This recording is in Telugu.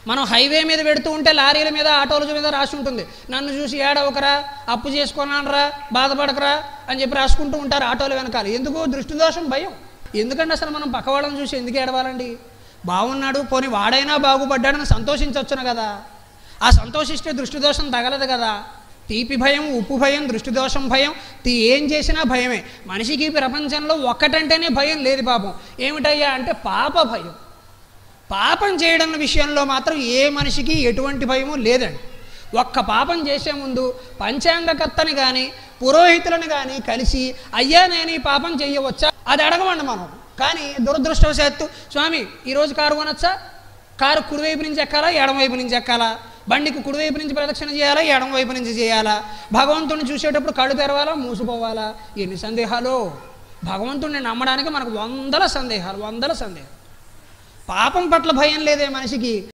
మనం హైవే మీద పెడుతూ ఉంటే లారీల మీద ఆటోల మీద రాసి ఉంటుంది, నన్ను చూసి ఏడవకరా, అప్పు చేసుకున్నానరా, బాధపడకరా అని చెప్పి రాసుకుంటూ ఉంటారు ఆటోల వెనకాల. ఎందుకు? దృష్టి దోషం, భయం. ఎందుకంటే అసలు మనం పక్కవాళ్ళని చూసి ఎందుకు ఏడవాలండి? బాగున్నాడు, పోనీ వాడైనా బాగుపడ్డాడని సంతోషించవచ్చును కదా. ఆ సంతోషిస్తే దృష్టి దోషం తగలదు కదా. తీపి భయం, ఉప్పు భయం, దృష్టి దోషం భయం, ఏం చేసినా భయమే. మనిషికి ప్రపంచంలో ఒక్కటంటేనే భయం లేదు పాపం. ఏమిటయ్యా అంటే పాప భయం. పాపం చేయడం విషయంలో మాత్రం ఏ మనిషికి ఎటువంటి భయము లేదండి. ఒక్క పాపం చేసే ముందు పంచాంగకర్తని కానీ పురోహితులను కానీ కలిసి, అయ్యా నేను ఈ పాపం చేయవచ్చా అది అడగమండి మనం. కానీ దురదృష్టవశాత్తు, స్వామి ఈరోజు కారు కొనొచ్చా, కారు కుడివైపు నుంచి ఎక్కాలా, ఎడమవైపు నుంచి ఎక్కాలా, బండికి కుడివైపు నుంచి ప్రదక్షిణ చేయాలా, ఎడమవైపు నుంచి చేయాలా, భగవంతుడిని చూసేటప్పుడు కళ్ళు తెరవాలా, మూసుకోవాలా, ఎన్ని సందేహాలు. భగవంతుడిని నమ్మడానికి మనకు వందల సందేహాలు. పాపం పట్ల భయం లేదే మనిషికి.